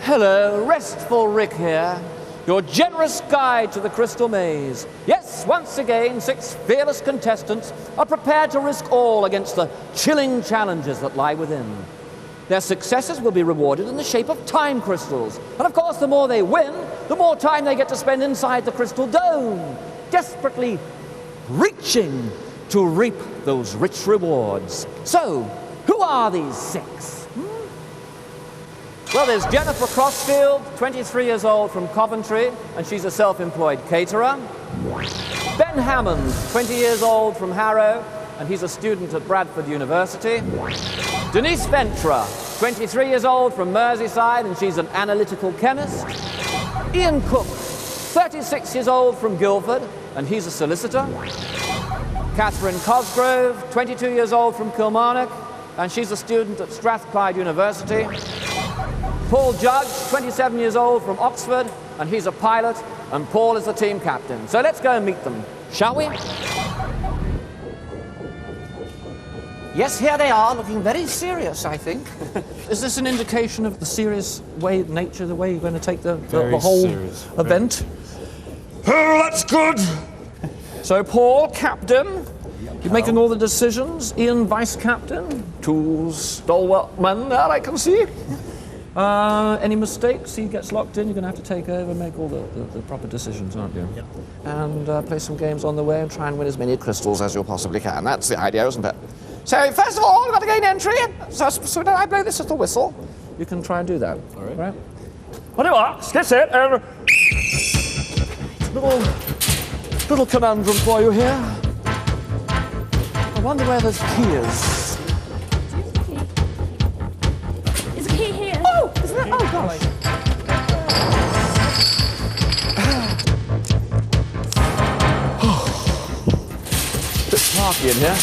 Hello, Restful Rick here, your generous guide to the Crystal Maze. Yes, once again, 6 fearless contestants are prepared to risk all against the chilling challenges that lie within. Their successes will be rewarded in the shape of time crystals. And of course, the more they win, the more time they get to spend inside the crystal dome, desperately reaching to reap those rich rewards. So, who are these 6? Well, there's Jennifer Crossfield, 23 years old from Coventry, and she's a self-employed caterer. Ben Hammond, 20 years old from Harrow, and he's a student at Bradford University. Denise Ventre, 23 years old from Merseyside, and she's an analytical chemist. Ian Cook, 36 years old from Guildford, and he's a solicitor. Catherine Cosgrove, 22 years old from Kilmarnock, and she's a student at Strathclyde University. Paul Judge, 27 years old from Oxford, and he's a pilot, and Paul is the team captain. So let's go and meet them, shall we? Yes, here they are, looking very serious, I think. Is this an indication of the serious nature, the way you're going to take the whole event? Oh, that's good! So Paul, captain, you're making all the decisions. Ian, vice captain. 2 stalwart men there, I can see. Any mistakes, he gets locked in, you're going to have to take over and make all the proper decisions, aren't you? Yep. And play some games on the way and try and win as many crystals as you possibly can. That's the idea, isn't it? So, first of all, we've got to gain entry. So I blow this little whistle. You can try and do that. All right. What do you want? Get it. Little conundrum for you here. I wonder where this key is. Oh, gosh. Bit sparky in here.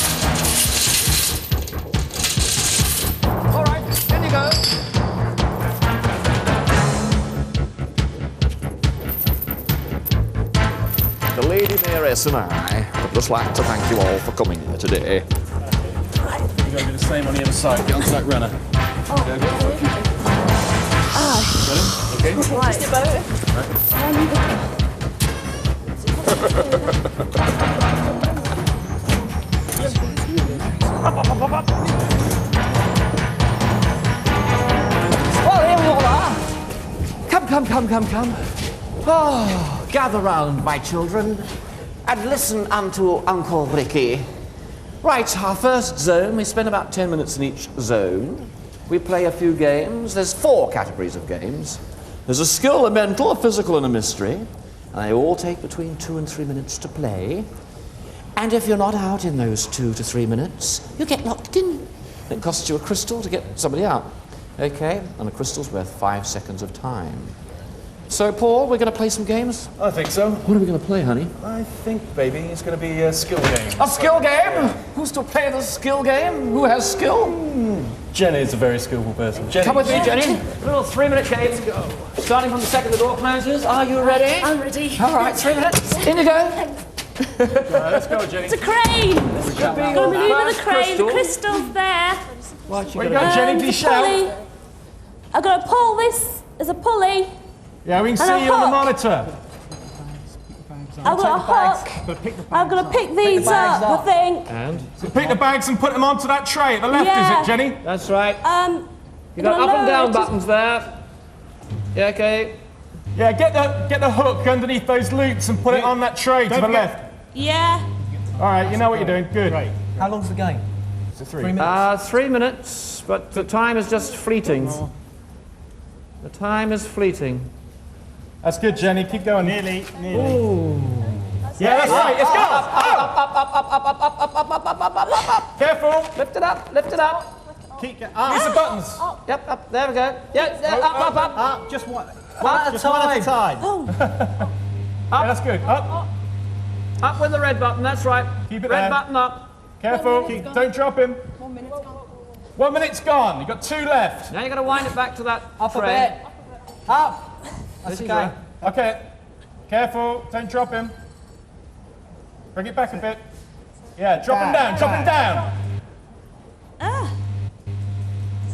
All right, in you go. The Lady Mayoress and I would just like to thank you all for coming here today. You're going to do the same on the other side. Get onto that runner. Okay. Right. Just about it. Well, here we all are. Come. Oh, gather round, my children, and listen unto Uncle Ricky. Right, our first zone, we spend about 10 minutes in each zone. We play a few games. There's 4 categories of games. There's a skill, a mental, a physical, and a mystery. And they all take between 2 and 3 minutes to play. And if you're not out in those 2 to 3 minutes, you get locked in. It costs you a crystal to get somebody out. Okay? And a crystal's worth 5 seconds of time. So, Paul, we're going to play some games? I think so. What are we going to play, honey? I think, baby, it's going to be a skill game. A skill game? Who's to play the skill game? Who has skill? Jenny's a very skillful person. Jenny. Come with me, Jenny. A little 3-minute game. Let's go. Starting from the second the door closes. Are you ready? I'm ready. All right, 3 minutes. In you go. Let's go, Jenny. It's a crane. This could be I'm your moving the first crane. crystal. The crystal's there. What Where you go, Jenny? Do you pulley. shout? I've got to pull this as a pulley. Yeah, we can And see a you on the hook. monitor. I've got a hook. I've got to pick these up, I think. And? So pick the bags and put them onto that tray at the left, Yeah. is it, Jenny? That's right. You You've got up and down buttons there. Yeah, okay. Yeah, get the hook underneath those loops and put it on that tray to the left. Yeah. All right, you know what you're doing. Good. Great. How long's the game? It's a 3 minutes. 3 minutes, but the time is just fleeting. The time is fleeting. That's good, Jenny. Keep going. Nearly. Ooh. Yeah, that's right. Let's go. Up. Careful. Lift it up. Keep going. Use the buttons. Yep, up. There we go. Yeah, up. Just one. One at a time. Yeah, that's good. Up. Up with the red button, that's right. Keep it red there. button up. Careful. Don't drop him. 1 minute's gone. You've got 2 left. Now you've got to wind it back to that Up a tray. bit. Up. That's This is okay. Okay. Careful. Don't drop him. Bring it back a bit. Yeah, drop him down. Drop him down.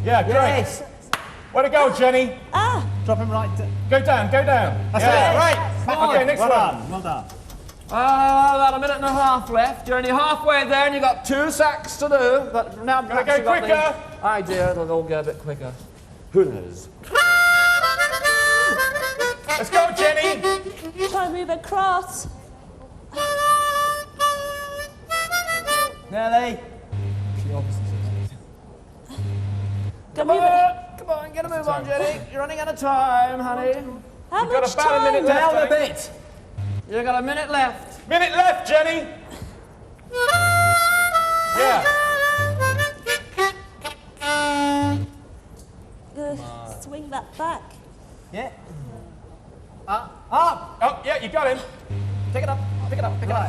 Yeah, great. Yes. Way to go, Jenny. Drop Drop him right. Go down, go down. That's it. Right. Okay, next one. Well done. About a minute and a half left. You're only halfway there and you've got 2 sacks to do. But now Gotta perhaps go you've got quicker. the idea it'll all go a bit quicker. Who knows? Let's go, Jenny. Try and move across. Nelly. Come on, get a move on, Jenny. You're running out of time, honey. How You've got much about a minute time? left. Down a I think. bit. You've got a minute left. Minute left, Jenny. Yeah. Swing that back. Yeah. Oh, yeah, you got him. Pick it up, pick it up, pick it up.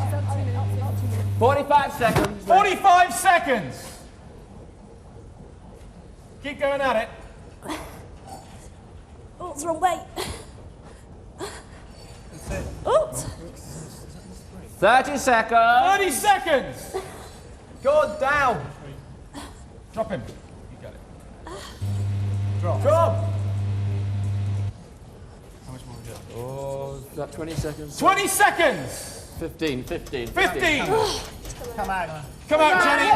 45 seconds. 45 seconds. Keep going at it. Oh, it's the wrong way. Oops. 30 seconds. 30 seconds. Go down. Drop him. You got it. Drop. Oh, is that 20 seconds? 20 seconds. 15. 15. Come out. Come out, Jenny.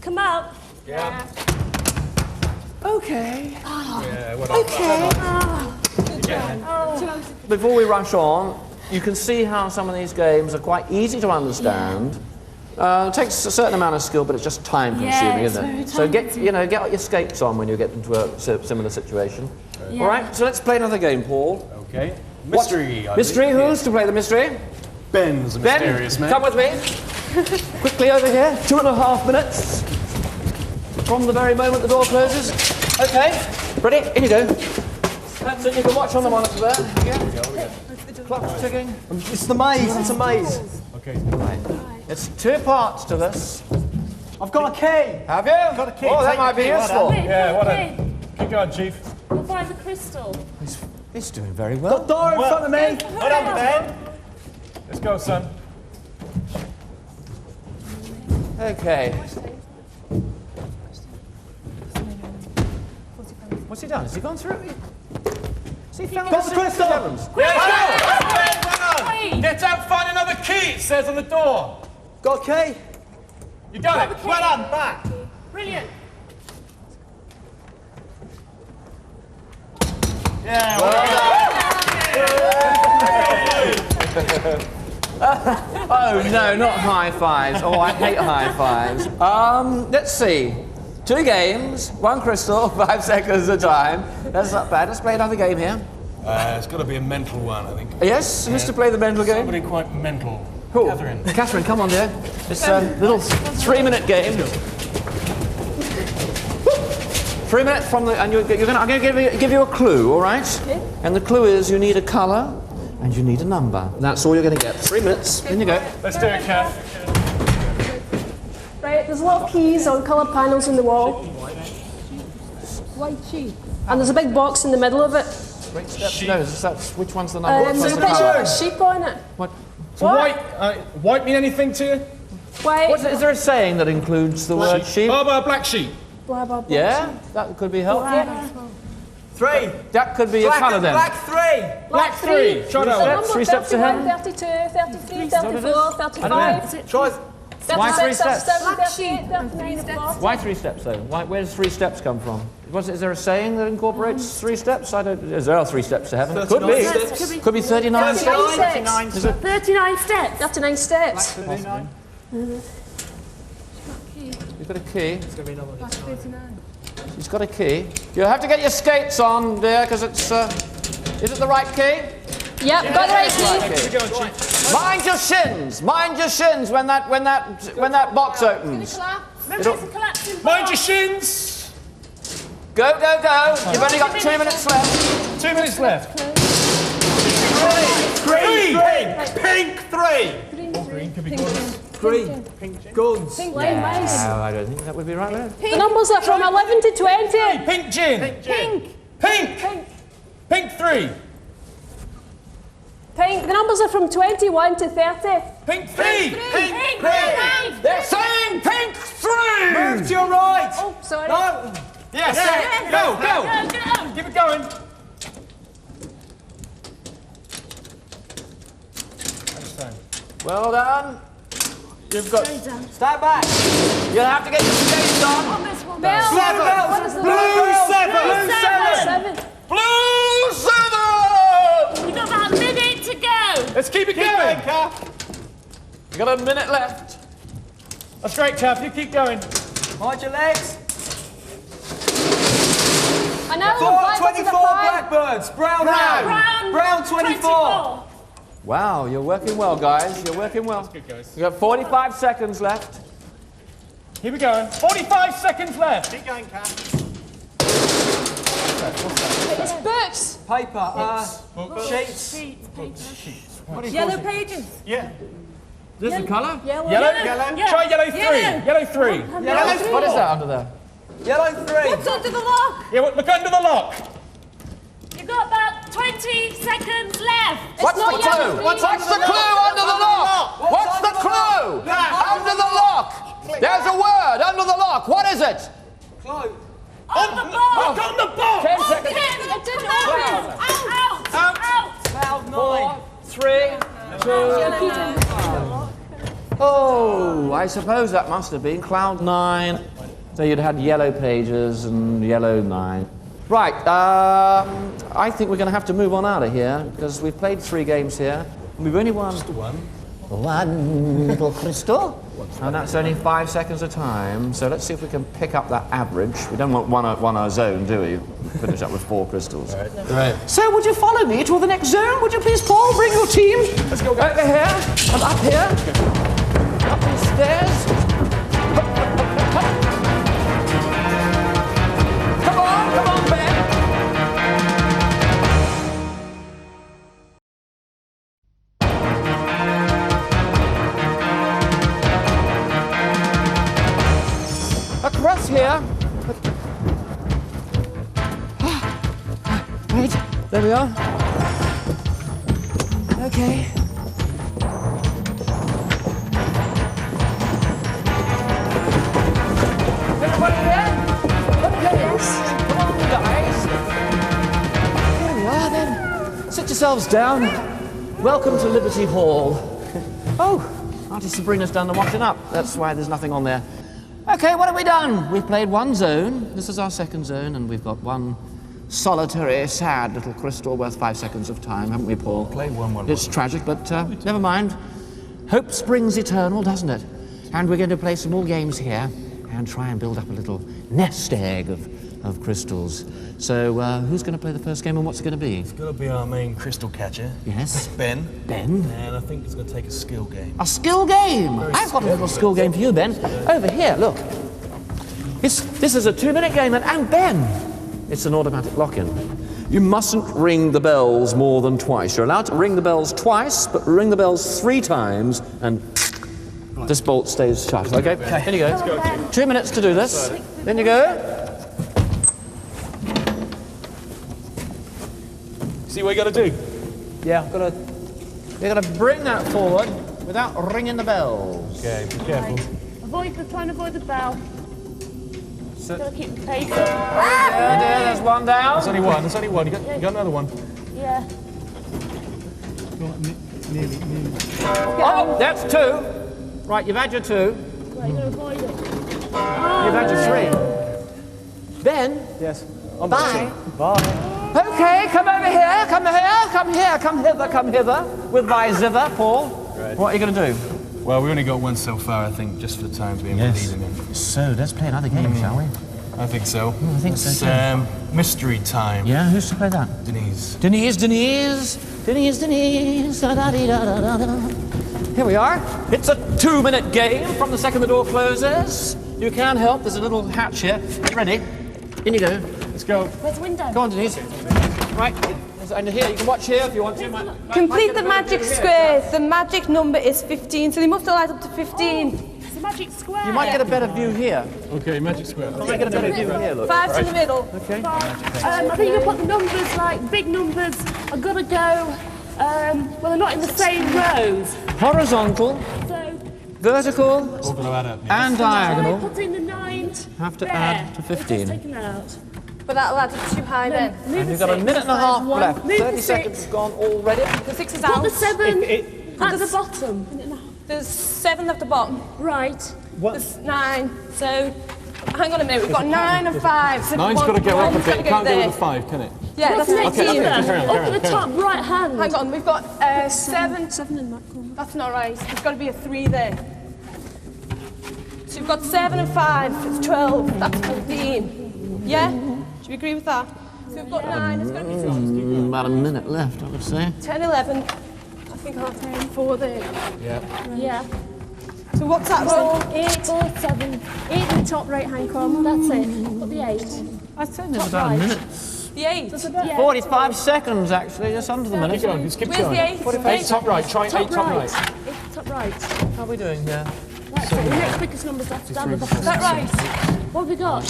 Come out. Yeah. Okay. Yeah, what Before we rush on, you can see how some of these games are quite easy to understand. It takes a certain amount of skill, but it's just time consuming, it's isn't very it? So get your skates on when you get into a similar situation. Yeah. All right, so let's play another game, Paul. Okay. Mystery. I Mystery, think. who's to play the mystery? Ben's the Ben, mysterious man. come with me. Quickly over here. 2.5 minutes. From the very moment the door closes. Okay, ready? In you go. That's it, you can watch on the monitor there. Yeah. Clock's ticking. It's the maze. It's a maze. Okay. Right. It's 2 parts to this. I've got a key. Have you? Got a key. Oh, that Take might the be key. Well useful. Wait, Yeah, what okay. Keep going, Chief. We'll find the crystal. He's doing very well. Door in front of me. Hold on, Ben. Let's go, son. Okay. What's he done? Has he gone through it? Has he found Got the crystal. Yeah, go. Get out, find another key, it says on the door. Got a key. You got it. Well done. Back. Brilliant. Yeah, Oh no, not high fives. Oh, I hate high fives. Let's see. 2 games, 1 crystal, 5 seconds at a time. That's not bad. Let's play another game here. It's got to be a mental one, I think. Yes, Mr. Play the mental game. Somebody quite mental. Cool. Catherine. Catherine, come on, dear. It's a little 3-minute game. 3 minutes from the, and I'm going to give you a clue, all right? Okay. And the clue is you need a colour and you need a number. That's all you're going to get. 3 minutes. In you go. let's do it, Kath. Right, there's a lot of keys on coloured panels in the wall. White sheet. And there's a big box in the middle of it. Great steps. No, which one's the number? There's What's a the picture colour? of a sheep on it. What? So white mean anything to you? White. Is there a saying that includes the word sheep? How about a black sheep? Blah, blah, blah. Yeah, that could be helpful. 3. That could be a colour then. Black 3. Black 3. Try that one. Number 3 steps 31, ahead. 32, 33, 34, I don't know. 35, Try. 36, Why 3 steps? 37, 38, 39, 40. Why 3 steps though? Where does 3 steps come from? Is there a saying that incorporates 3 steps? Is there 3 steps to heaven? Could be. steps. Could be 39 steps. 39 steps. 39 steps. 39 steps. You've got a key. She's got a key. You have to get your skates on, dear, because it's. Is it the right key? Yep, got the right key. Okay. Mind your shins. Mind your shins when that box opens. Remember, it's a collapsing Mind your box. shins. Go, go, go. You've only got 2 minutes left. 2 minutes left. 3. Pink 3. Green. Pink guns. Pink line mice. No, I don't think that would be right there. The numbers are from 11 to 20. Pink gin. Pink. Pink 3. Pink. The numbers are from 21 to 30. Pink 3. They're saying pink 3. Move to your right. Oh, sorry. No. Yes! Go! Keep it going! Well done. You've got... Stand back. You'll have to get your skates on. Bell. What is the Blue 7! Blue 7! You've got about a minute to go. Let's keep it going! You got a minute left. That's great, Chav. You keep going. Mind your legs. I know. 24 blackbirds. Brown out. Brown 24. Wow, you're working well, guys. You're working well. That's good, guys. You've got 45 seconds left. Keep it going. 45 seconds left. Keep going, Cat. It's books. Paper. Sheets. Yellow pages. Yeah. Is this the colour? Yellow. Yellow? Try yellow 3. Yellow 3. What is that under there? Yellow 3. What's under the lock? Yeah, look under the lock. You've got about 20 seconds left. What's the clue? What's the clue under the lock? What's the clue? Under the lock. There's a word under the lock. What is it? Close. On the box. On the box. 10 seconds. It didn't open. Out. Cloud 4, 3, 2. Oh, I suppose that must have been cloud 9. So you'd had yellow pages and yellow 9. Right, I think we're going to have to move on out of here because we've played 3 games here. We've only won one little crystal, and that's only 5 seconds of time. So let's see if we can pick up that average. We don't want one our zone, do we? Finish up with 4 crystals. Right. So would you follow me to the next zone? Would you please, Paul? Bring your team. Let's go over here and up here. Up these stairs. Come on, Ben. Across here. Right, there we are. Okay. Everybody there? Yes. Come on, guys. Here we are then. Sit yourselves down. Welcome to Liberty Hall. Oh, Auntie Sabrina's done the washing up. That's why there's nothing on there. Okay, what have we done? We've played one zone. This is our second zone, and we've got one solitary, sad little crystal worth 5 seconds of time, haven't we, Paul? Played one. It's tragic, but never mind. Hope springs eternal, doesn't it? And we're going to play some more games here and try and build up a little nest egg of crystals. So, who's going to play the first game and what's it going to be? It's got to be our main crystal catcher. Yes. Ben. Ben? And I think it's going to take a skill game. A skill game! I've got a little skill game for you, Ben. Over here, look. This is a 2-minute game, and Ben, it's an automatic lock-in. You mustn't ring the bells more than twice. You're allowed to ring the bells twice, but ring the bells 3 times, and this bolt stays shut, okay? In you go. Let's go. 2 minutes to do this. Then you go. See what you got to do? Yeah, you're gonna bring that forward without ringing the bells. Okay, be careful. Try and avoid the bell. Gotta keep the pace up. There's one down. There's only one. You got another one. Yeah. Oh, that's 2. Right, you've had your 2. Right, you're gonna avoid it. You've had your 3. Ben? Yes. Bye. Bye. Okay, come over here, come hither, with thy zither, Paul. Right. What are you going to do? Well, we only got one so far, I think, just for the time being. We're leading in. So, let's play another game, shall we? I think so. I think so, It's too. mystery time. Yeah, who's to play that? Denise. Denise. Da-da-dee-da-da-da-da. Here we are. It's a 2-minute game from the second the door closes. You can help, there's a little hatch here. Are you ready? In you go. Let's go. Where's the window? Go on, Denise. Right, and here, you can watch here if you want to. Complete the magic square. The magic number is 15, so they must have light up to 15. It's a magic square. You might get a better view here. Okay, magic square. You might get a better view here, look. 5's in the middle. Okay. I think you can put the numbers, like, big numbers are gonna go, well, they're not in the same rows. Horizontal, So, vertical, All going to add up. Yeah. and I diagonal. put in the 9 Have to there. add to 15. It's taken out. But that'll add it too high then. Move And the you've got a 6. minute and a half One. left. Move 30 the seconds 6. has gone already. The 6 is Put out. the 7 It- at the bottom. There's 7 at the bottom. Right. There's 9. So, hang on a minute. We've got 9 and 5. So Nine's got to go up a bit. It can't go there. with a 5, can it? Yeah, that's Next 19. either. Up at the top right hand. Hang on, we've got 7. 7 in that corner. That's not right. There's got to be a 3 there. So we've got 7 and 5. It's 12. That's 15. Yeah? Do you agree with that? So we've got 9. It's going to be 12. About a minute left, I would say. 10, 11. I think I'll have 4 there. Yeah. So what's that roll? 8, 7. 8 in the top right hand corner. That's it. Put the 8. I'd say there's about a minute. The 8. Yeah. 45 seconds, actually, just under the minute. Keep going, just keep Where's going. the 8? 8 top right, try 8 top right. Top right. How are we doing here? That's it. The next quickest number's after down the bottom. Is that right? What have we got?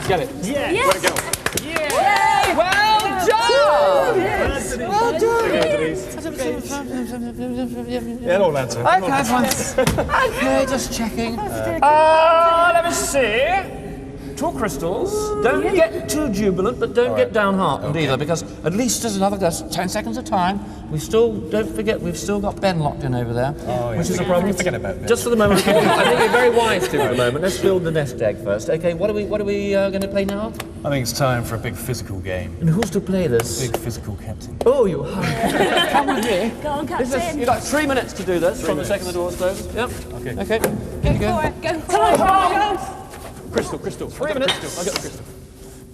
Get it. Yes. Way to go. Well done! Well done. Yeah, no answer. Okay, fine. Okay, just checking. Let me see. 2 crystals. Don't get too jubilant, but don't get downhearted either, because at least there's another 10 seconds of time. We still, don't forget, we've still got Ben locked in over there, which is a problem. Forget about Ben. Just for the moment, I think you're very wise to at the moment. Let's build the nest egg first. Okay, what are we going to play now? I think it's time for a big physical game. And who's to play this? Big physical captain. Oh, you come with me. Go on, Captain. You've got 3 minutes to do this from the second the door's closed. Yep. Okay. Okay. Go for it. Go for it. Crystal. 3 minutes. I got the crystal.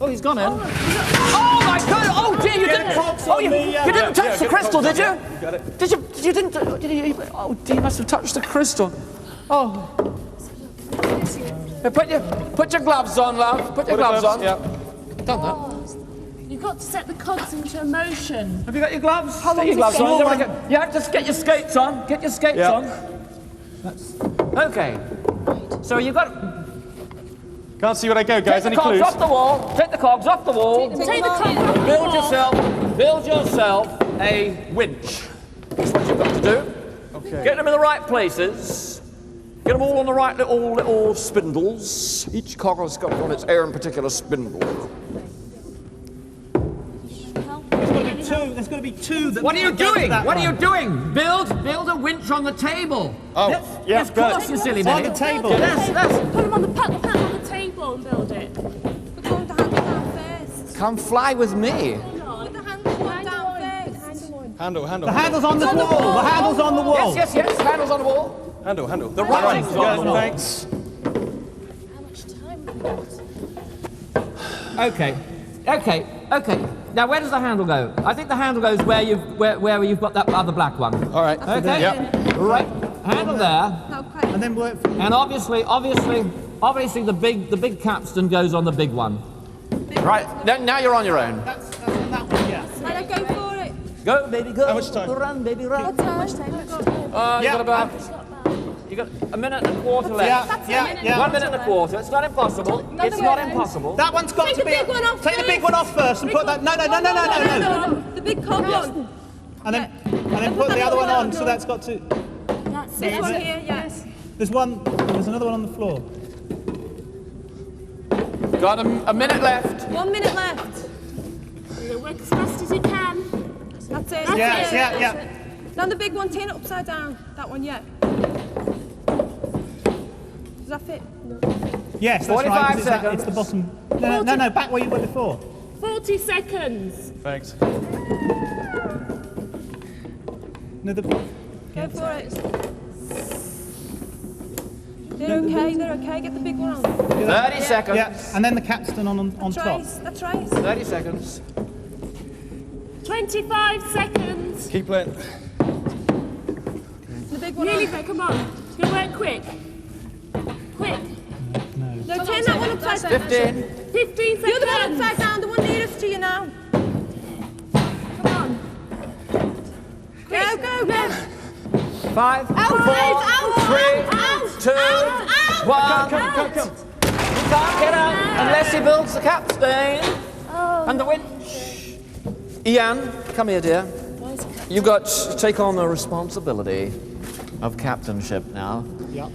Oh, he's gone in. Oh my God! Oh dear, you didn't. Oh, you didn't touch the crystal, did you? Got it. Did you? You didn't. Did you? Oh dear, you must have touched the crystal. Oh. Hey, put your gloves on, love. Put your gloves on. Yeah. Done that. You've got to set the cogs into motion. Have you got your gloves? Get your gloves on. You have to get your skates on. Get your skates on. Okay. So you've got. Can't see where I go, guys. Take Any the cogs clues? off the wall. Take the cogs off the wall. Take the cogs off the wall. Build yourself a winch. That's what you've got to do. Okay. Get them in the right places. Get them all on the right little spindles. Each cog has got on its own particular spindle. There's got to be 2 that... What are you doing? What are you doing? Build a winch on the table. Oh, yeah, Of course, you silly On baby. the table. That's. Put them on the table and build it. We're going to handle down first. Come fly with me. Put the handle one down first. handle. The handle's on the wall. The handle's on the wall. Yes. Handles on the wall. Handle. The writing's on the wall. Thanks. How much time have we got? Okay. Now, where does the handle go? I think the handle goes where you've got that other black one. All right. Okay. Yep. Right. Handle there. Okay. And then work... And obviously, the big capstan goes on the big one. Right. Now you're on your own. That's on that one, yeah. Right, go for it. Go, baby, go. How much time? Run, baby, run. How much time have we got? You got a minute and a quarter left. Yeah. 1 minute and a quarter. It's not impossible. It's not impossible. That one's got Take to the be... big one off Take the big one off first and put that... No. The big cog one. And then put the other one on, so that's got to... That's This it. one here, yes. There's another one on the floor. Got a minute left. 1 minute left. You're gonna work as fast as you can. That's it. Yeah. Now the big one, turn it upside down. That one, yeah. Does that fit? Yes, that's 45 right. 'cause seconds. It's the bottom... No, back where you were before. 40 seconds. Thanks. No, Go for it. They're okay. Get the big one on. 30 seconds. Yeah, and then the capstan on top. That's right. 30 seconds. 25 seconds. Keep playing. The big one Nearly on. there, come on. It's gonna work quick. Quick. No, turn that one upside down. 15. 15 seconds. The other one upside down, the one nearest to you now. Come on. Go. 5, 4, 3, 2, 1. Come. You can't get out unless he builds the capstan and the winch. Ian, come here, dear. You've got to take on the responsibility of captainship now. Yeah.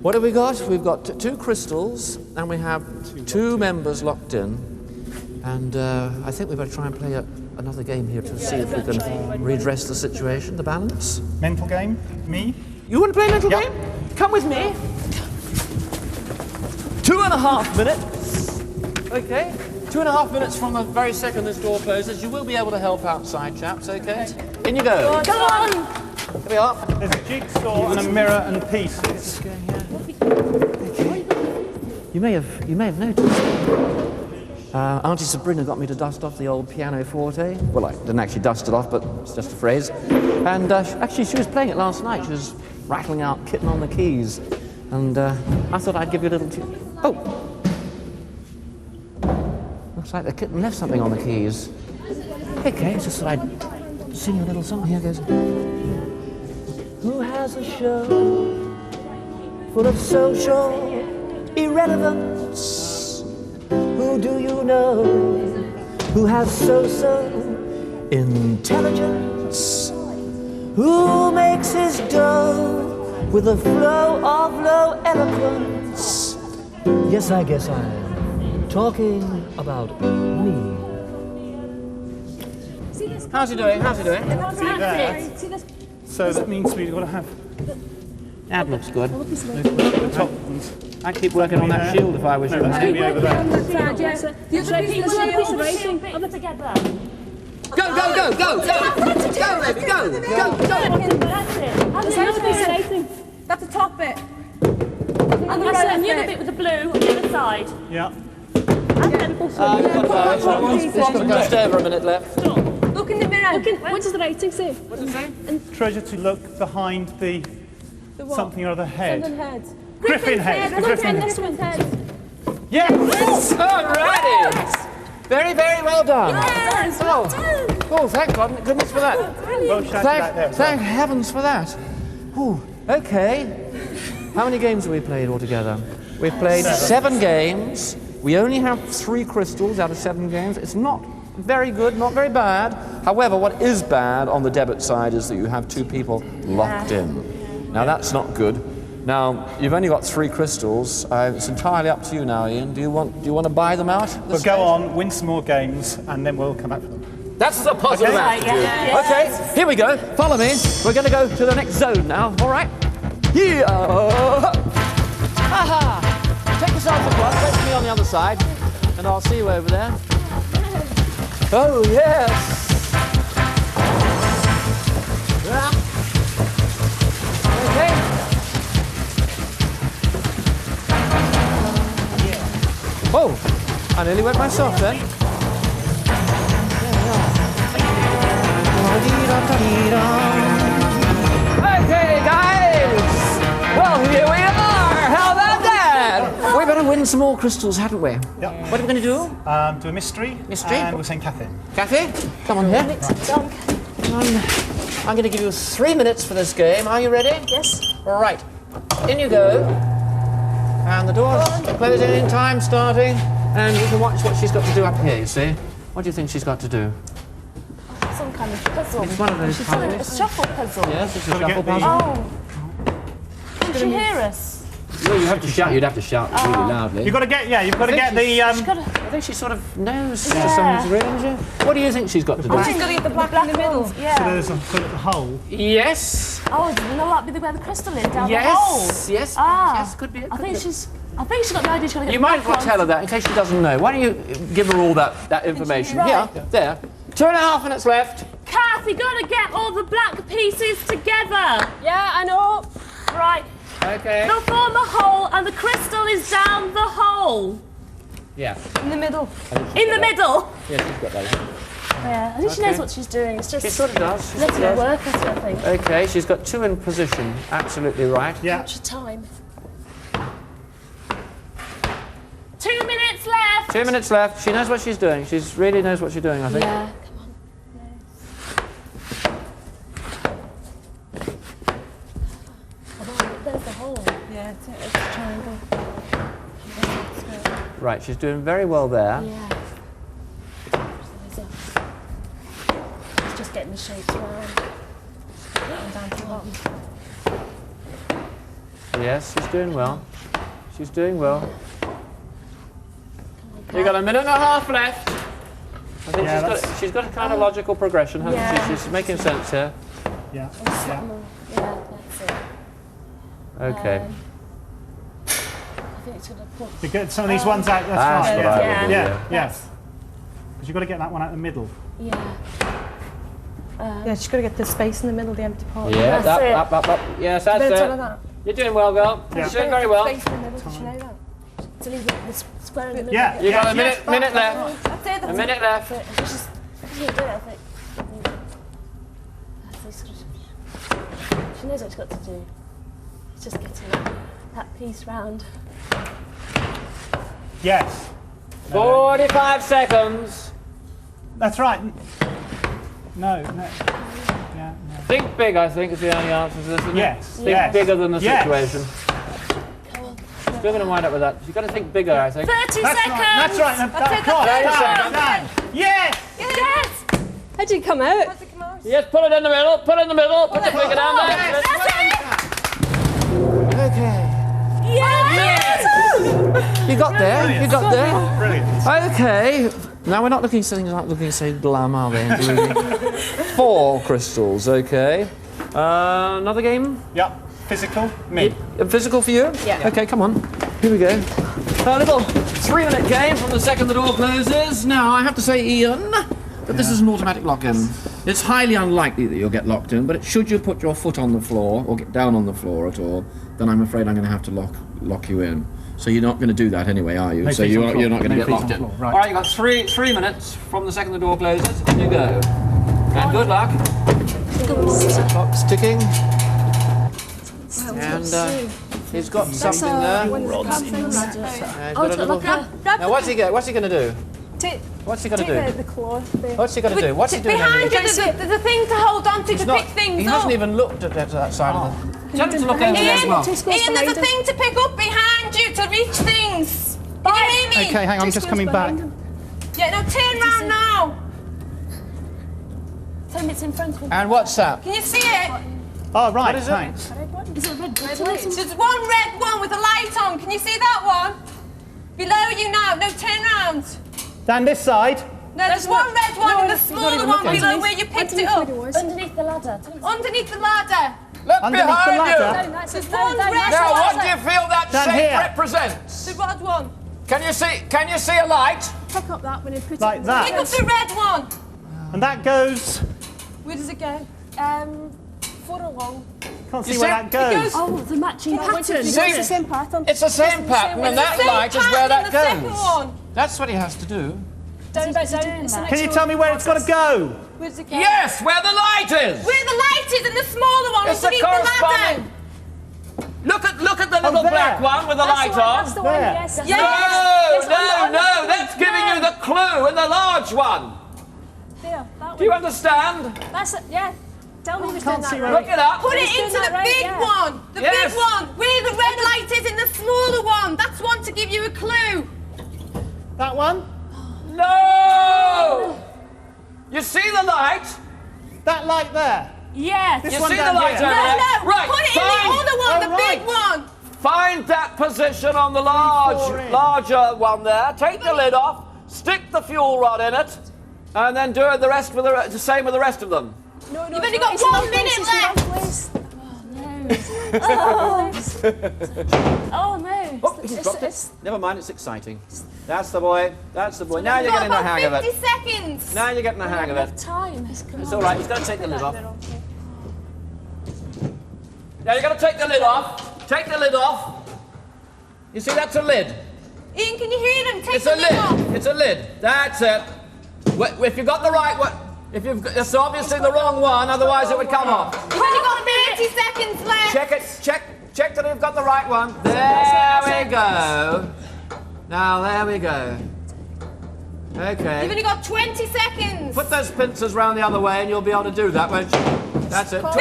What have we got? We've got 2 crystals, and we have 2 members locked in. And I think we better try and play another game here to see if we can redress the situation, the balance. Mental game? Me? You want to play a mental game? Come with me. 2.5 minutes. Okay. 2.5 minutes from the very second this door closes. You will be able to help outside, chaps, okay? In you go. Come on! Here we are. There's a jigsaw and a mirror and pieces. Okay. You may have noticed. Auntie Sabrina got me to dust off the old pianoforte. Well, I didn't actually dust it off, but it's just a phrase. And actually, she was playing it last night. She was rattling out Kitten on the Keys. And I thought I'd give you a little tune. Oh! Looks like the kitten left something on the keys. Okay, it's just that I'd sing you a little song. Here goes. Who has a show full of social irrelevance? Who do you know who has so-so intelligence? Who makes his dough with a flow of low eloquence? Yes, I guess I'm talking about me. How's he doing? How's he doing? So that means we've got to have That looks good. the top ones. I'd keep working on that shield if I was you. Maybe over there. The other piece of racing. I'm together. Go, go, go, go, go! Go, baby, go! Go, go! That's it. That's the other piece of racing. That's the top bit. And the other bit with the blue on the other side. Yeah. And then also. It's got to just over a minute left. Look in the mirror. What does the rating say? What does it say? Treasure to look behind the what? something or other head. Griffin head. Griffin head. Look Griffin at head. this one's head. Yes! Alrighty! Very, very well done. Yes! Oh, thank goodness for that. Well shouted out there. Thank heavens for that. Ooh, okay. How many games have we played altogether? We've played 7 games. We only have 3 crystals out of 7 games. It's not very good, not very bad. However, what is bad on the debit side is that you have 2 people locked in. Now, that's not good. Now, you've only got 3 crystals. It's entirely up to you now, Ian. Do you want to buy them out? We'll go on, win some more games, and then we'll come back for them. That's a positive attitude. Okay, here we go. Follow me. We're going to go to the next zone now. All right? Yeah. Aha! Take yourself across. Wait for me on the other side, and I'll see you over there. Oh yes. Okay. Oh, I nearly went myself then. Okay, guys. Well, here we are. How about that? We better win some more crystals, hadn't we? Yep. What are we going to do? Do a mystery. Mystery? And we'll send Kathy. Kathy, come on here. I'm going to give you 3 minutes for this game. Are you ready? Yes. All right. In you go. And the door's closing, time starting. And you can watch what she's got to do up here, you see. What do you think she's got to do? Some kind of puzzle. It's one of those puzzles. A shuffle puzzle. Yes, it's a Gotta shuffle get the- puzzle. Oh. Can she hear us? Well, you have to shout. You'd have to shout really loudly. You've got to get, you've got to get the, I think she sort of knows for some reason. What do you think she's got to do? She's got to get the black in the middle. so Yeah. there's a sort of hole. Yes. Oh, will that be where the crystal is? Down Yes. the hole? Yes. Ah. Yes. Could be. It I could think be. she's got the idea she's going to get You the might black as well one. tell her that in case she doesn't know. Why don't you give her all that information? Right. Here. There. 2.5 minutes left. Kath, you got to get all the black pieces together. Yeah, I know. Right. Okay. They'll form a hole, and the crystal is down the hole. Yeah. In the middle. In the middle. Yeah, she's got that. Yeah, I think she knows what she's doing. It's just She sort of does. letting her work at it, I think. Okay, she's got 2 in position. Absolutely right. Yeah. Watch the time. 2 minutes left. 2 minutes left. She knows what she's doing. She really knows what she's doing, I think. Yeah, come on. There's the hole. Yeah, it's a triangle. Right, she's doing very well there. Yeah. It's just getting the shapes round. And down to the bottom. Yes, she's doing well. She's doing well. You've got a minute and a half left. I think she's got a kind of logical progression, hasn't she? She's making sense here. Yeah. Yeah, that's it. Okay. I think it's gonna put. You get some of these ones out. That's That's right. what I would do, Yeah. Yes. Because you've got to get that one out the middle. Yeah. Yeah, she's got to get the space in the middle, the empty part. Yeah, That's it. up. Yes, that's Bit of it. that. You're doing well, girl. Yeah. You're doing very well. Space in the middle, did you know that? To leave the square in the middle. Yeah. You've got a yes, minute left. That's it. A minute left. It's just, she didn't do it, I think. She knows what she's got to do. It's just getting that piece round. Yes. 45 seconds. That's right. No. Yeah. No. Think big, I think, is the only answer to this, isn't Yes. it? Think bigger than the Yes. situation. Still going to wind up with that. You've got to think bigger, I think. 30 That's seconds! right. That's right. Done. Yes. Yes! How did it come out? Yes, put it in the middle. Put it in the middle. Put your finger down there. Okay. Yes! You got there. You got there. Brilliant. Okay. Now we're not looking so glum, are they? Gloomy. 4 crystals. Okay. Another game. Yep. Physical. Me. Physical for you? Yeah. Okay, come on. Here we go. A little 3-minute game from the second the door closes. Now, I have to say, Ian, that this is an automatic lock-in. It's highly unlikely that you'll get locked in, but should you put your foot on the floor or get down on the floor at all, then I'm afraid I'm going to have to lock you in. So you're not going to do that anyway, are you? No So feet on the floor. you're not going to No get feet on locked the in. floor, right. All right, you've got 3 minutes from the second the door closes. In you go. And good luck. Clock's ticking. And he's got something there. Now what's he going to do? What's he going to do? The claw. What's he going to do? What's he doing? Behind you, there's a thing to hold on to pick things He up. hasn't even looked at that side of the... Tell him to look over there as well. Ian, there's a thing to pick up behind you to reach things. Can you hear me? Okay, hang on. I'm just coming back. Yeah, now turn round now. Tell him it's in front of him. And what's that? Can you see it? Oh, right. What is it? Thanks. Is it a red button? There's one red one with a light on. Can you see that one? Below you now. No, turn round. Down this side. No, there's one red one and a smaller one below where you picked it up. Underneath the ladder. Underneath the ladder. Look Underneath the behind you! ladder. There's one red Now, one. what do you feel that Down shape here. represents? The red one. Can you see a light? Pick up that when you put Like Pick that. up the red one. And that goes. Where does it go? foot along. Can't see You where see? that goes. Oh, the matching pattern. See? It's the same pattern. It's the same pattern, and that light is where that goes. That's what he has to do. Don't. Can you tell me where it's got to go? Where does it go? Yes, where the light is! Where the light is and the smaller one It's the underneath the ladder. corresponding... Look at the little there. black one with the light on. That's the one, There. yes. No, that's giving you the clue in the large one. There, that Do you one. understand? That's it, yeah. Tell me who's can't doing that see right. where Look it up. Put it He's into doing the that right, big yeah. one. The Yes. big one. Where the red light is in the smaller one. That's one to give you a clue. That one? No! You see the light? That light there? Yes. This You one see the down light here. over No, there? no. Right, Put it in the other one, the big one. Find that position on the in. larger one there. Take the lid off, stick the fuel rod in it, and then do it the same with the rest of them. No, You've only got 1 minute left. Oh no. Oh, he's dropped it. Never mind, it's exciting. That's the boy. That's the boy. Now you're You've getting got the hang of about it. 50 seconds. Now you're getting the hang of it. Time. It's all right. He's going to take the lid off. Now you're going to take the lid off. Take the lid off. You see, that's a lid. Ian, can you hear them? Take It's the a lid off. lid. It's a lid. That's it. If you've got the right one, it's obviously the wrong one. Otherwise, it would come off. You've only got 30 seconds left. Check it. Check that you've got the right one. There we go. Now there we go. You've Okay. only got 20 seconds. Put those pincers round the other way, and you'll be able to do that, won't you? That's it. 15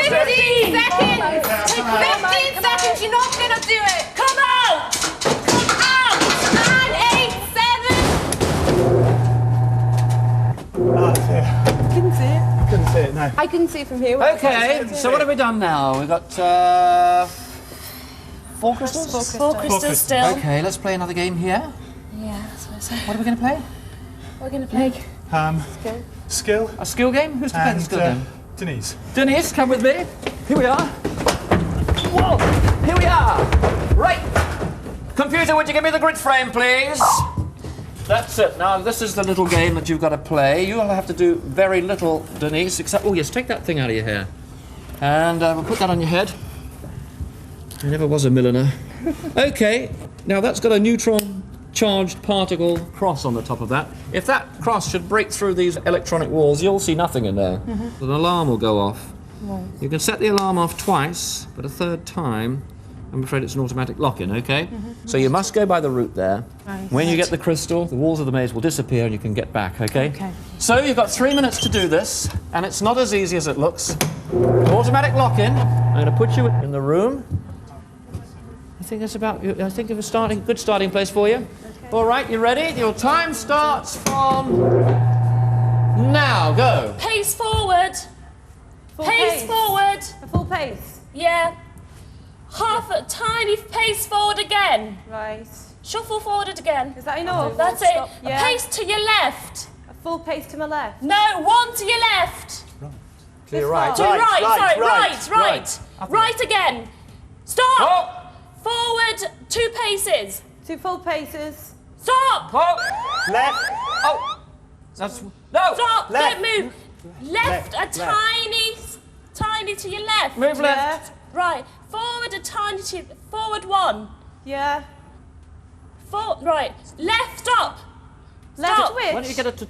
seconds. 15 seconds. You're not going to do it. Come out. Come out. 9, 8, 7. Oh, dear. Couldn't see it. Couldn't see it, no. I couldn't see it from here. Okay, so what have we done now? We've got 4 crystals? 4 crystals still. Okay, let's play another game here. Yeah, that's what I said. What are we going to play? We're going to play. Skill. A skill game? Who's to play the skill game? Denise. Denise, come with me. Here we are. Whoa! Here we are. Right. Computer, would you give me the grid frame, please? That's it. Now, this is the little game that you've got to play. You'll have to do very little, Denise, except... Oh, yes, take that thing out of your hair. And we'll put that on your head. I never was a milliner. OK, now that's got a neutron-charged particle cross on the top of that. If that cross should break through these electronic walls, you'll see nothing in there. An alarm will go off. Right. You can set the alarm off twice, but a third time, I'm afraid it's an automatic lock-in, OK? So you must go by the route there. Right. When you get the crystal, the walls of the maze will disappear and you can get back, OK? So you've got 3 minutes to do this, and it's not as easy as it looks. Automatic lock-in. I'm going to put you in the room. I think it's a good starting place for you. Okay. All right, you ready? Your time starts from now. Go. Pace forward. Pace forward. A full pace. Yeah. Half a tiny pace forward again. Right. Shuffle forward again. Is that enough? That's it. Yeah. A pace to your left. A full pace to my left. No, 1 to your left. To your right. To right again. Stop. Oh. Forward 2 paces. 2 full paces. Stop. Oh. Left. Oh. That's... No. Stop. Left. Don't move. Left a tiny to your left. Move left. Right. Forward a tiny to... Forward 1. Yeah. Right. Left, stop. Left Stop. which? Why don't you get it to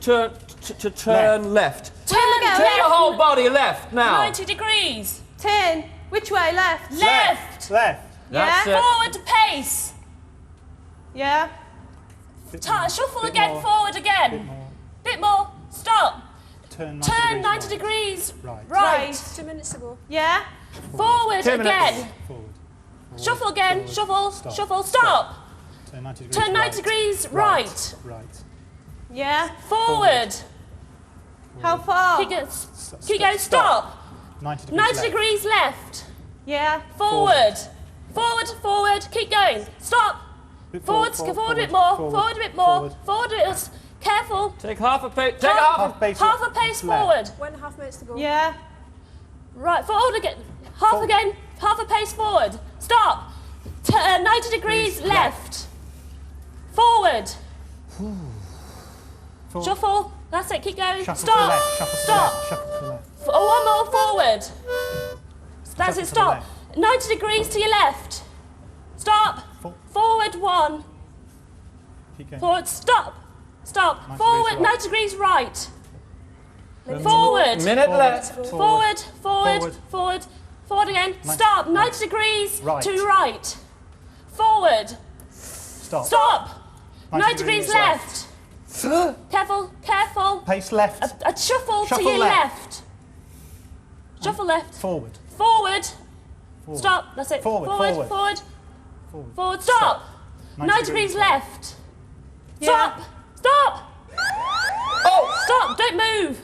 turn left? Turn Turn your whole body left now. 90 degrees. Turn. Which way? Left. Left. Left. That's it. Forward to pace. Yeah. Shuffle again, forward again. Bit more. Stop. Turn 90 degrees. Right. Right. 2 minutes ago. Yeah. Forward 2 minutes. again. Forward. Shuffle again. Forward. Shuffle. Stop. Shuffle. Stop. Turn 90 degrees. Turn 90 degrees right. Right. Yeah. Forward. How far? Keep going. Stop. 90 degrees 90 left. degrees left. Yeah. Forward. Forward. Keep going. Stop. Forward a bit more. Forward a bit more. Forward a bit. Careful. Take half a pace. Half a pace forward. 1.5 minutes to go. Yeah. Right. Forward again. Half again. Half a pace forward. Stop. 90 degrees left. Forward. Shuffle. That's it. Keep going. Shuffle to the Stop. left. Shuffle to the Stop. left. Shuffle to the left. One more forward. That's Shuffle it. to the Stop. left. 90 degrees to your left. Stop. Forward 1. Keep going. Forward. Stop. 90 Forward. degrees right. 90 degrees right. Forward. Minute left. Forward. Forward. Forward again. Stop. 90 degrees Right. to right. Forward. Stop. Stop. 90 degrees left. Careful. Pace left. A shuffle to Shuffle your left. left. Shuffle left. Forward. Forward. Stop. That's it. Forward. Forward. Stop. 90 degrees left. Stop. Oh. Stop. Don't move.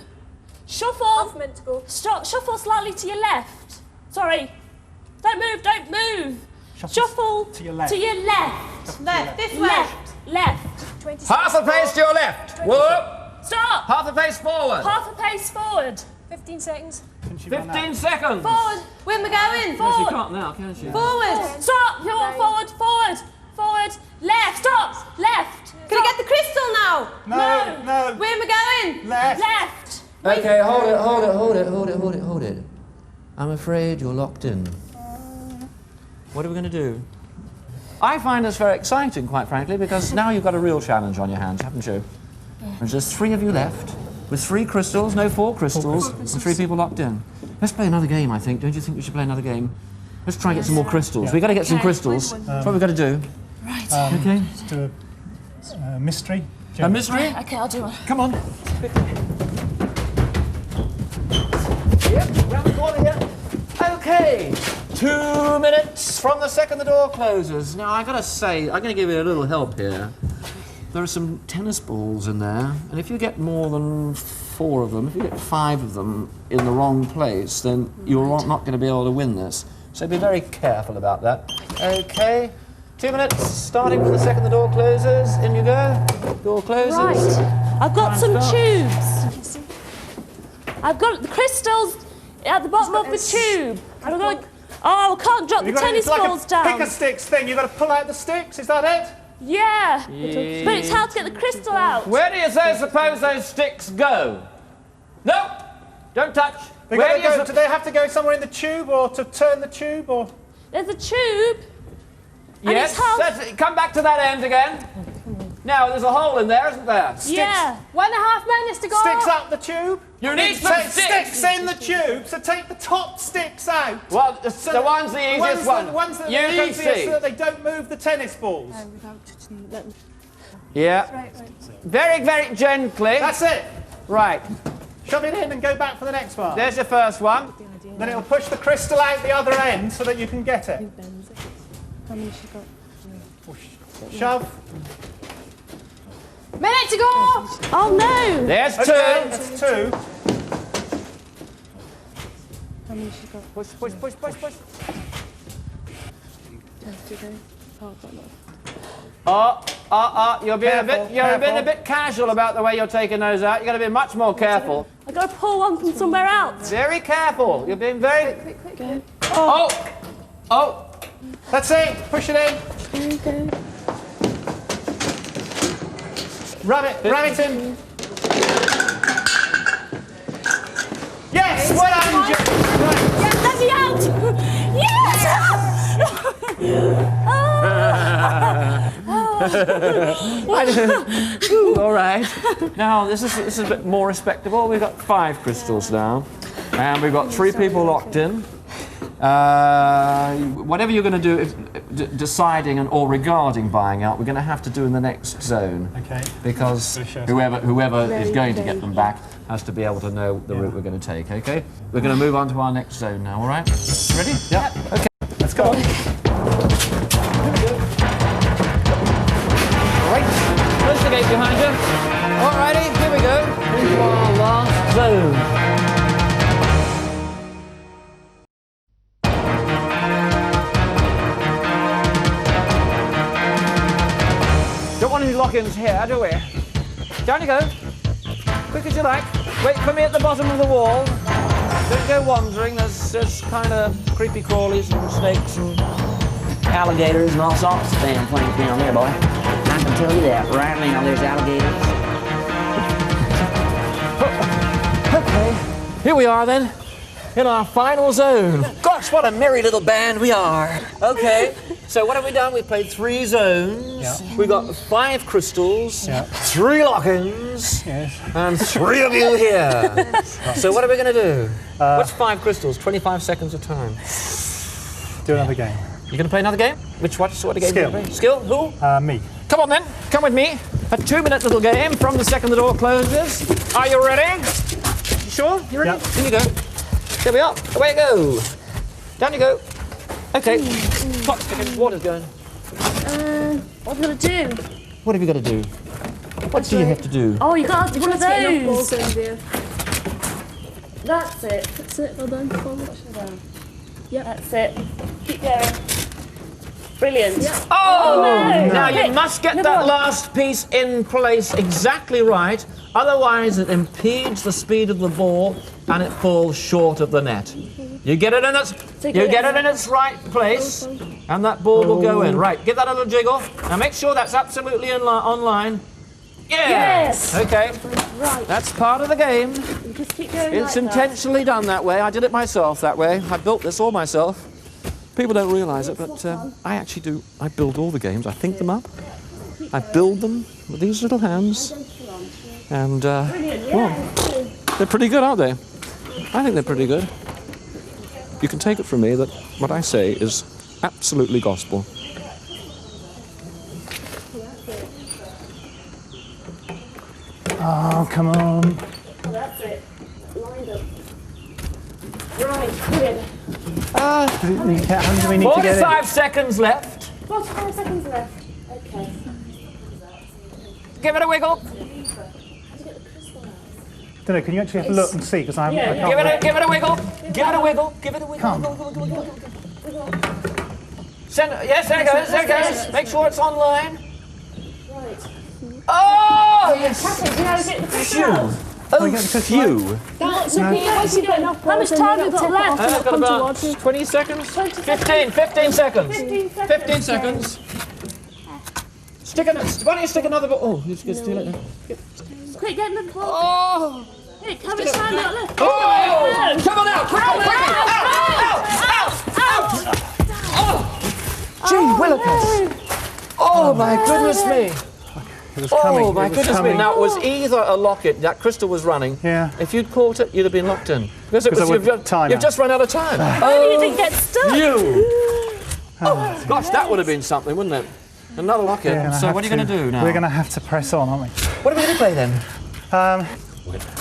Shuffle. Half minute to go. Stop. Shuffle slightly to your left. Sorry. Don't move. Shuffle to your left. Left. This way. Left. 20 Half a pace to your left. Whoop. Stop. Half a pace forward. Half a pace forward. 15 seconds. 15 seconds. Forward. Where am I going? She Forward. can't now, can she? Forward. Stop. You're forward. Left. Stop. Left. Can I get the crystal now? No. Where am I going? Left. Okay, hold it. I'm afraid you're locked in. What are we going to do? I find this very exciting, quite frankly, because now you've got a real challenge on your hands, haven't you? There's just 3 of you left, with 3 crystals, no 4 crystals, and 3 people locked in. Let's play another game, I think. Don't you think we should play another game? Let's try and get some more crystals. We've got to get some crystals. That's what we've got to do. Right. Okay. Let's do a mystery. A mystery? Okay, I'll do one. Come on. Yep, round the corner here. Okay, 2 minutes from the second the door closes. Now, I gotta say, I'm gonna give you a little help here. There are some tennis balls in there, and if you get more than 4 of them, if you get 5 of them in the wrong place, then you're not gonna be able to win this. So be very careful about that. Okay, 2 minutes, starting from the second the door closes. In you go. Door closes. Right. I've got some tubes. I've got the crystals at the bottom of the tube. I'm going. Oh, I can't drop the tennis balls down. Pick a sticks thing. You've got to pull out the sticks. Is that it? Yeah. But it's hard to get the crystal out. Where do you suppose those sticks go? No, don't touch. Do they have to go somewhere in the tube, or to turn the tube, or? There's a tube. Yes, come back to that end again. Now, there's a hole in there, isn't there? Yeah. 1.5 minutes to go. Sticks up the tube? You need some sticks in the tube, so take the top sticks out. Well, the one's the easiest one. The ones that easy. so that they don't move the tennis balls. Yeah. Very, very gently. That's it. Right. Shove it in and go back for the next one. There's your first one. Then it'll push the crystal out the other end so that you can get it. How many she got? Shove. Minute to go. Oh no. There's two. That's two. How many she got? Push, push, push, push, push. You're being a bit casual about the way you're taking those out. You've got to be much more careful. I've got to pull one from somewhere else. Very careful. You're being very... Quick, go. Oh! That's it. Push it in. Okay. Ram it in. Yes, well done, Jim. Yes, let me out. Yes. All right. Now, this is a bit more respectable. We've got 5 crystals now. And we've got 3 people locked in. Whatever you're going to do, deciding or regarding buying out, we're going to have to do in the next zone. Okay. Because whoever is going to get them back has to be able to know the route we're going to take, okay? We're going to move on to our next zone now, all right? Ready? Yep. Okay. Let's go. Right. Close the gate behind you. All righty, here we go. Into our last zone. Don't want any lock-ins here, do we? Down you go. Quick as you like. Wait for me at the bottom of the wall. Don't go wandering. There's kind of creepy crawlies and snakes and alligators and all sorts of damn things down there, boy. I can tell you that right now. There's alligators. Okay. Here we are then, in our final zone. Gosh, what a merry little band we are. Okay. So what have we done? We've played 3 zones. Yeah. We've got 5 crystals, Yeah. 3 lock-ins, Yes. and 3 of you here. So what are we going to do? What's 5 crystals? 25 seconds of time. Do another game. You going to play another game? What sort of game? Skill. Are you gonna play? Skill? Who? Me. Come on then. Come with me. A 2-minute little game from the second the door closes. Are you ready? You sure? You ready? Yep. In you go. There we are. Away you go. Down you go. Okay. Clock's ticking. Water's going. What am I going to do? What have you got to do? What do you have to do? Oh, you got one of Balls those. in there. That's it. That's it. Well done. Forward. That's it. Keep going. Brilliant. Oh! no. Now you Quick, must get another that one. last piece in place exactly right, otherwise it impedes the speed of the ball and it falls short of the net. You get it in its right place, and that ball will go in. Right, give that a little jiggle. Now make sure that's absolutely online. Yeah. Yes. Okay. Right. That's part of the game. Just keep going It's like intentionally done that way. I did it myself that way. I built this all myself. People don't realise it, but I actually do. I build all the games. I think them up. I build them with these little hands. And, well, they're pretty good, aren't they? I think they're pretty good. You can take it from me that what I say is absolutely gospel. Oh, come on. that. That's it. Lined up. Right, brilliant. How many do we need to get in? 45 seconds left. 45 seconds left. Okay. Give it a wiggle. Don't know, can you actually have a look and see? Because I can't. Give it a wiggle. Give it a wiggle. Give it a wiggle. Come. Wiggle, wiggle, wiggle, wiggle. Yes, there it goes, there it goes. Make sure it's online. Right. Oh, yes. Phew. Oh, phew. That's okay. Once you get enough How much time have we got left? I've got about 20 seconds. 15 seconds. 15 seconds. Stick it. Why don't you stick another ball? Oh, you just steal it now. Quick, get in the ball. Oh! Quick, how much time got left? Oh! Come on out! Quick, Oh! Gee, Willikers! Oh, my goodness me! It was coming. Oh, my goodness me. Now, it was either a locket, that crystal was running. Yeah. If you'd caught it, you'd have been locked in. Because you've just run out of time. Oh, you didn't get stuck. You! Oh, gosh, that would have been something, wouldn't it? Another locket. Yeah, so what are you going to do now? We're going to have to press on, aren't we? What are we going to play then?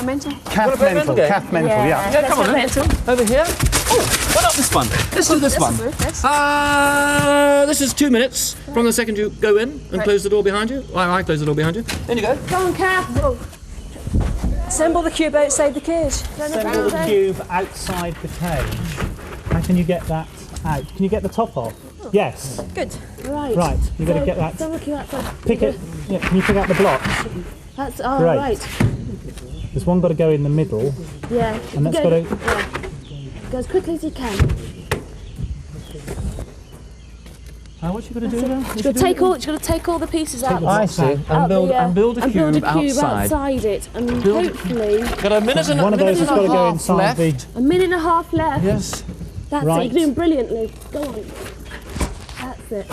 Mental. Calf mental. Calf mental, yeah. Yeah, come on then. Over here. Oh, why not this one? Let's do this one. This is 2 minutes from the second you go in and close the door behind you. I close the door behind you. In you go. Go on, Kath. Assemble the cube outside the cage. Assemble the cube outside the cage. How can you get that out? Can you get the top off? Yes. Good. Right. Right. You've got to get that. Don't look at that. Pick it. Yeah, can you pick out the blocks? That's Great. right. There's one got to go in the middle. Yeah. And that's got to. Go as quickly as you can. What's you going to do now? You've got to take all the pieces out. I see. And build a cube outside. It. And hopefully. Got a minute and One of those has got to go half inside the. A minute and a half left. Yes. That's Right. it. You're doing brilliantly. Go on. That's it.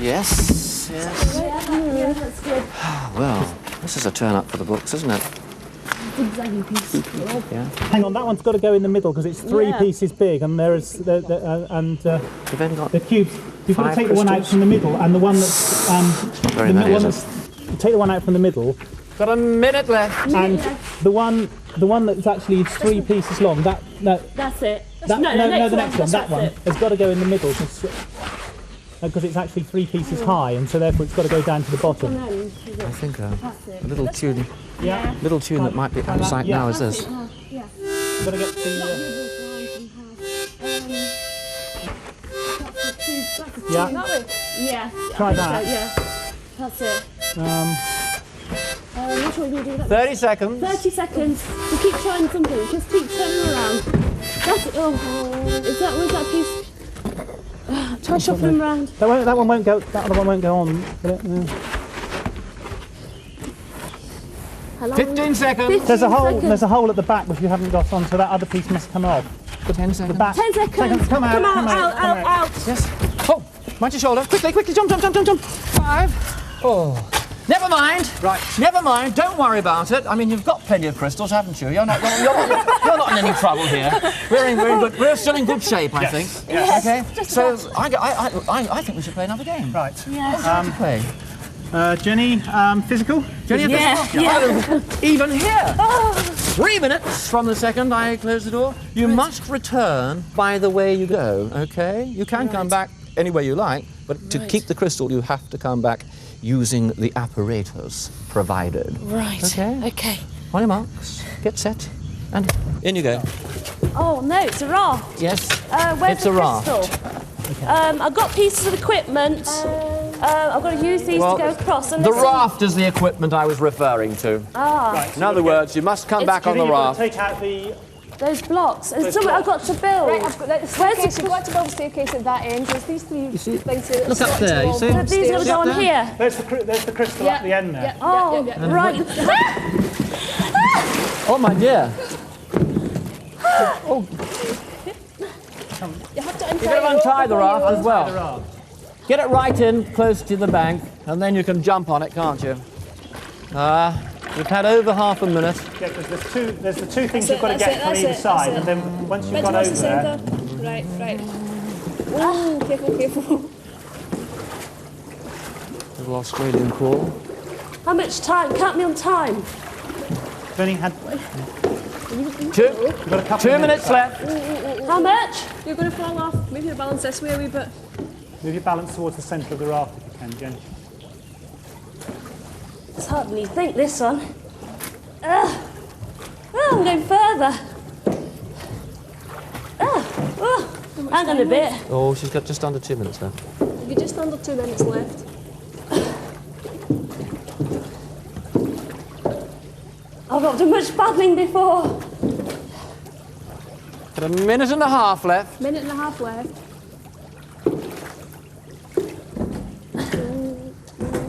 Yes. Yes. Yeah, that's good. Well, this is a turn up for the books, isn't it? Yeah. Hang on, that one's got to go in the middle because it's three Yeah. pieces big, and there is You've then got the cubes. You've got to 5 take the one out crystals. from the middle, and the one that's Very the many, one isn't that's take the one out from the middle, got a minute left. and the one that's actually is 3 pieces long. That's it. the next one. That one it. has got to go in the middle because it's actually 3 pieces high, and so therefore it's got to go down to the bottom. I think a little tune, Yeah. little tune that might be out of sight now is this. Yeah. Got to get the. Yeah. Yeah. Try that. Yeah. That's it. Which one do you do that? 30 seconds. 30 seconds. You keep trying something. Just keep turning around. That's it. Oh, where's that piece? Try shuffling around. That one won't go. That other one won't go on. Will it? No. 15 seconds. There's a hole. There's a hole at the back which you haven't got on, so that other piece must come off. 10 seconds. The back. 10 seconds. Come out. Out. Yes. Oh, mind your shoulder. Quickly. Jump. 5. Oh. Never mind. Right. Never mind. Don't worry about it. I mean, you've got plenty of crystals, haven't you? You're not in any trouble here. We're still in good shape, I think. Yes. Okay. So I think we should play another game. Right. Yeah. Play. Jenny, physical. Jenny, Yeah. even here. 3 minutes from the second I close the door. You must return by the way you go. Okay. You can come back any way you like, but to keep the crystal, you have to come back using the apparatus provided. Right. Okay. On your marks, get set, and in you go. Oh no, it's a raft. Yes. Where's It's the a raft. crystal? I've got pieces of equipment. I've got to use these to go across. And The listen. raft is the equipment I was referring to. Right, In other words, you must come back on the raft. Take out the. Those blocks. There's something I've got to build. Right, I've got the staircase. You've got to build a staircase at that end. There's these 3 things here. Look up there, you see? So these are going to go on here. There's the crystal at the end there. Oh, right. Oh my dear. You have to You've got to untie the raft as well. Get it right in, close to the bank, and then you can jump on it, can't you? We've had over half a minute. Yeah, because there's the 2 things you've got to get from either side, and then once you've got over there. Right. Oh, careful. Little Australian crawl. How much time? Count me on time. Only had. 2 minutes left. How much? You're going to fall off. Move your balance this way a wee bit. Move your balance towards the centre of the raft if you can, Jen. It's hard when you think this one. Oh, I'm going further. Hang on a bit. Oh, she's got just under 2 minutes left. You're just under 2 minutes left. I've not done much paddling before. Got a minute and a half left. Minute and a half left.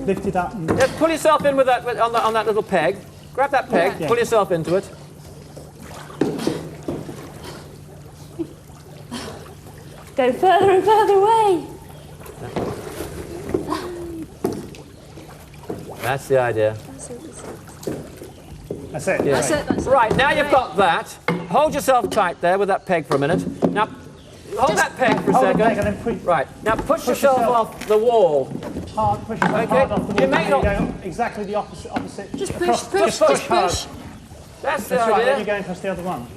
Lift it up. And Just pull yourself in with that on that little peg. Grab that peg. Yeah. Pull yourself into it. Go further and further away. That's the idea. that's it. Yeah. That's it, that's it. Right, now you've got that. Hold yourself tight there with that peg for a minute. Now, hold that peg for a Hold the second. peg and then push. Right, now push yourself off the wall. Hard, push yourself Okay. hard off the wall. You may You're not- going exactly the opposite. Just push, across- push, just just hard. push. That's the That's right, then idea. you're going across the other one.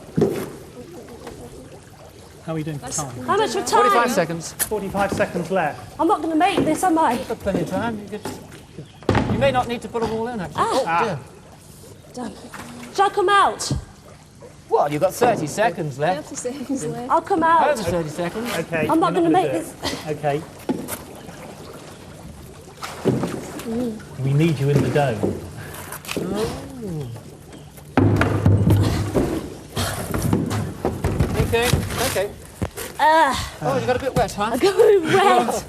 How are you doing for time? How much of 45 time? seconds. 45 seconds left. I'm not going to make this, am I? Got plenty of time. You may not need to put them all in, actually. Oh, dear. Done. Shall I come out? Well, you've got 30 seconds left. 30 seconds left. I'll come out. Over 30 seconds. Okay. I'm not you're going to make do this. it. Okay. We need you in the dome. Okay, okay. Oh, you got a bit wet, huh? Going red.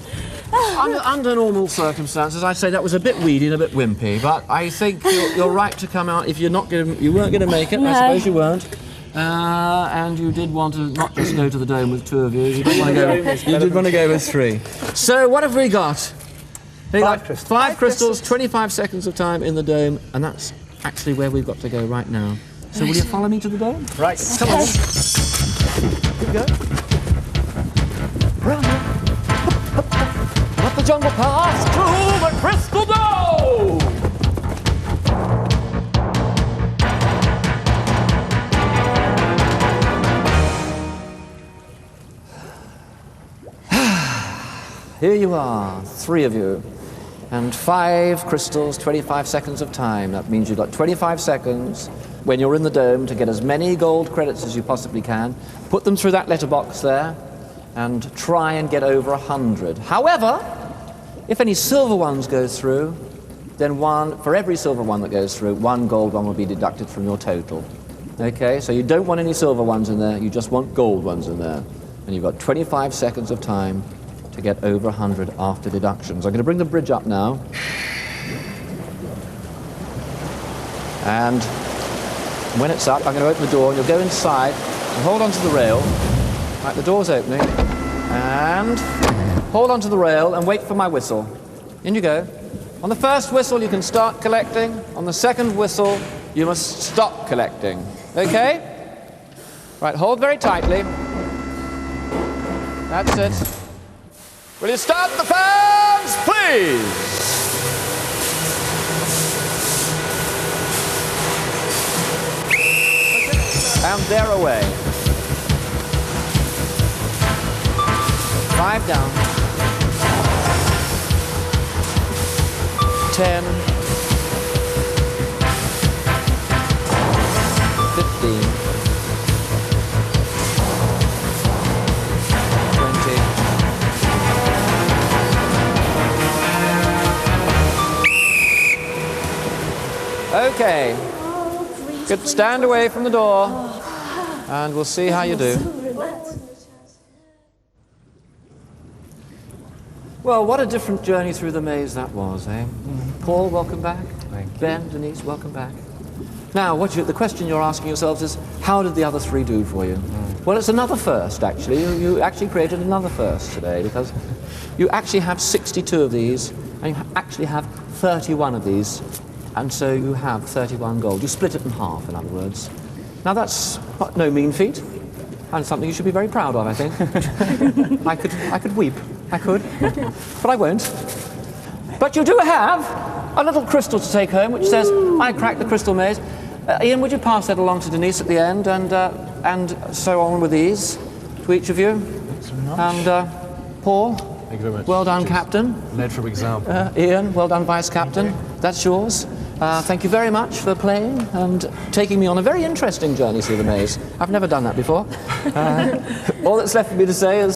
Under normal circumstances, I'd say that was a bit weedy and a bit wimpy, but I think you're right to come out. If you weren't going to make it, No. I suppose you weren't. And you did want to not just go to the dome with 2 of you. You did want to go with 3. So what have we got? We got 5 crystals, 25 seconds of time in the dome, and that's actually where we've got to go right now. So will you follow me to the dome? Right. Come on. Here we go. Run. Up the jungle path to the crystal dome! Here you are, 3 of you, and 5 crystals, 25 seconds of time. That means you've got 25 seconds when you're in the dome to get as many gold credits as you possibly can. Put them through that letterbox there and try and get over 100. However, if any silver ones go through, then for every silver one that goes through, 1 gold one will be deducted from your total. Okay, so you don't want any silver ones in there, you just want gold ones in there. And you've got 25 seconds of time to get over 100 after deductions. I'm going to bring the bridge up now. And when it's up, I'm going to open the door and you'll go inside and hold onto the rail. Right, the door's opening. And hold onto the rail and wait for my whistle. In you go. On the first whistle, you can start collecting. On the second whistle, you must stop collecting. Okay? Right, hold very tightly. That's it. Will you start the fans, please? And they're away. 5 down. 10. 15. 20. Okay. Good. Stand away from the door, and we'll see how you do. Well, what a different journey through the maze that was, eh? Paul, welcome back. Ben, Denise, welcome back. Now, the question you're asking yourselves is, how did the other 3 do for you? Well, it's another first, actually. You actually created another first today, because you actually have 62 of these, and you actually have 31 of these, and so you have 31 gold. You split it in half, in other words. Now, that's no mean feat, and something you should be very proud of, I think. I could weep. I could, but I won't. But you do have a little crystal to take home, which says, I cracked the crystal maze. Ian, would you pass that along to Denise at the end, and so on with these to each of you? Thanks very much. And Paul, Thank you very much. well done, Captain. Led from example. Ian, well done, Vice Captain. That's yours. Thank you very much for playing and taking me on a very interesting journey through the maze. I've never done that before. All that's left for me to say is